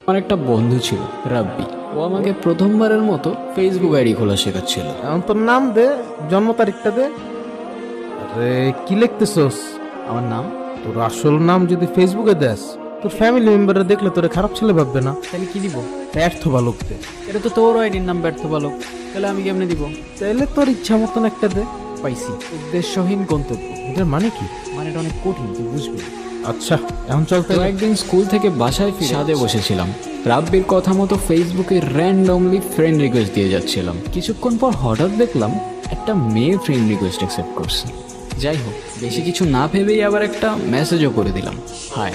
আমার একটা বন্ধু ছিল রাব্বি। ও আমাকে প্রথমবারের মতো ফেসবুক আইডি খোলা শেখাচ্ছিল। এখন তোর নাম দে, জন্ম তারিখটা দে। আরে কি লিখতেছস? আমার নাম? তোর আসল নাম যদি ফেসবুকে দেস, তোর ফ্যামিলি মেম্বাররা দেখলে তোরে খারাপ ছেলে ভাববে না? তাহলে কি দিব? ব্যর্থ বালক দে। এটা তো তোর আইডির নাম ব্যর্থ বালক, তাহলে আমি কেমনে দিব? তাইলে তোর ইচ্ছা মতন একটা দে। পাইছি, উদ্দেশ্যহীন গন্তব্য। এটার মানে কি? মানে এটা অনেক কঠিন, তুই বুঝবি। আচ্ছা এখন চল তো তাইলে। একদিন স্কুল থেকে বাসায় ফিরে ছাদে বসেছিলাম। রাব্বির কথা মতো ফেসবুকে র্যান্ডমলি ফ্রেন্ড রিকোয়েস্ট দিয়ে যাচ্ছিলাম। কিছুক্ষণ পর হঠাৎ দেখলাম একটা মেয়ে ফ্রেন্ড রিকোয়েস্ট অ্যাকসেপ্ট করছে। যাই হোক, বেশি কিছু না ভেবেই আবার একটা মেসেজও করে দিলাম, হাই।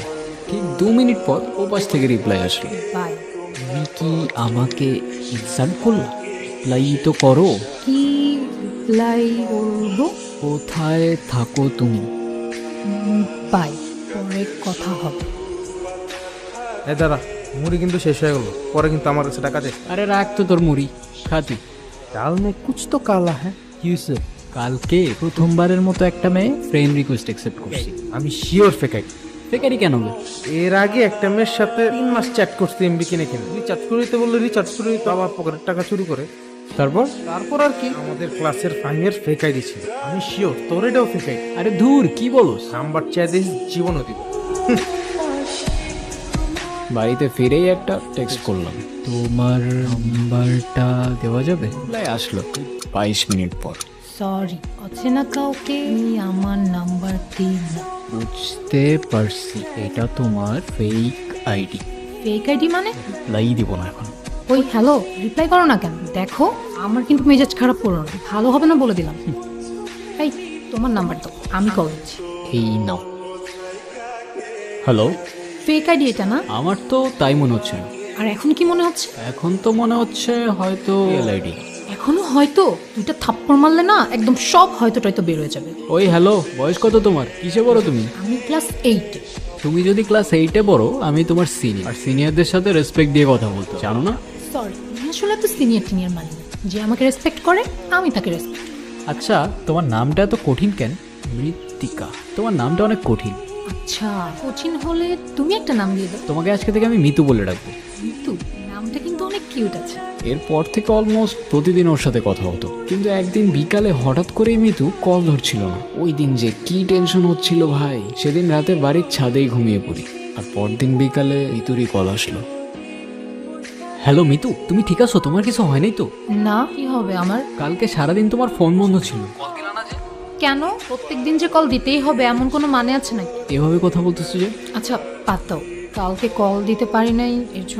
ঠিক 2 মিনিট পর ও পাশ থেকে রিপ্লাই আসলো, বাই। তুমি কি আমাকে ইনসাল্ট করলা? রিপ্লাই তো করো। কি রিপ্লাই করবো? কোথায় থাকো তুমি? বাই, পরে কথা হবে। এই দাঁড়া, মুড়ি কিন্তু শেষ হয়ে গেল, পরে কিন্তু আমার কাছে টাকা দে। আরে রাখ তো তোর মুড়ি, খাতি। কাল মে কুছ তো কালা হ্যাঁ। কি হয়েছে? কালকে প্রথমবারের মতো একটা মেয়ে ফ্রেন্ড রিকোয়েস্ট অ্যাকসেপ্ট করছি। আমি শিওর ফেকাই। বেকারি কেন বে? এর আগে একটা মেয়ের সাথে 3 মাস চ্যাট করতে এমবি কিনে রিচার্জ করে দিতে বললে রিচার্জ করে দিতে, আবার পকেটের টাকা চুরি করে। তারপর? তারপর আর কি, আমাদের ক্লাসের ফাইনের ফেক আইডি ছিল। আমি শিওর তোর এটাও ফেক আইডি। আরে ধুর, কি বলোস? নাম্বার চাই দিস, জীবনও দিব। বাড়িতে ফিরেই একটা টেক্সট করলাম, তোমার নাম্বারটা দেওয়া যাবে? আসলো 22 মিনিট পর। সরি, অচেনা কাউকে আমি আমার নাম্বার দিই না। বুঝতে পারছি, এটা তোমার ফেক আইডি। ফেক আইডি মানে? লাই দিব না এখন। ওই হ্যালো, রিপ্লাই করো না কেন? দেখো আমার কিন্তু মেজাজ খারাপ করো না, ভালো হবে না বলে দিলাম। এই তোমার নাম্বার দাও, আমি কল দিচ্ছি। এই নাও। হ্যালো, ফেক আইডি এটা না? আমার তো তাই মনে হচ্ছে না। আর এখন কি মনে হচ্ছে? এখন তো মনে হচ্ছে হয়তো রিয়েল আইডি। এখনো হয়তো? দুইটা থাপ্পড় মারলে না একদম সব হয়তো টয়তো বের হয়ে যাবে। ওই হ্যালো, বয়স কত তোমার? কিসে বড় তুমি? আমি ক্লাস 8। তুমি যদি ক্লাস 8-এ বড়, আমি তোমার সিনিয়র। আর সিনিয়রদের সাথে রেসপেক্ট দিয়ে কথা বলতে জানো না? সরি, আমি আসলে তো সিনিয়র টিনিয়র মানি না। যে আমাকে রেসপেক্ট করে আমি তাকে রেসপেক্ট। আচ্ছা, তোমার নামটা এত কঠিন কেন? মৃত্তিকা, তোমার নামটা অনেক কঠিন। আচ্ছা, কোচিন হলে তুমি একটা নাম দিয়ে দাও। তোমাকে আজকে থেকে আমি মিতু বলে ডাকবো। কিন্তু নামটা কিন্তু অনেক কিউট আছে। এরপর থেকে অলমোস্ট প্রতিদিন ওর সাথে কথা হতো, কিন্তু একদিন বিকালে হঠাৎ করেই মিতু কল ধরছিল না। ওই দিন যে কি টেনশন হচ্ছিল ভাই, সেদিন রাতে বাড়ির ছাদেই ঘুমিয়ে পড়ি। আর পরদিন বিকালে মিতুরই কল আসলো। হ্যালো মিতু, তুমি ঠিক আছো? তোমার কিছু হয় নাই তো? না, কি হবে আমার? কালকে সারাদিন তোমার ফোন বন্ধ ছিল। কেন প্রত্যেকদিন যে কল দিতেই হবে এমন কোনো মানে আছে নাকি? এভাবে কথা বলতেছো যে? আচ্ছা বাদ দাও, কালকে কল দিতে পারি নাই এর জন্য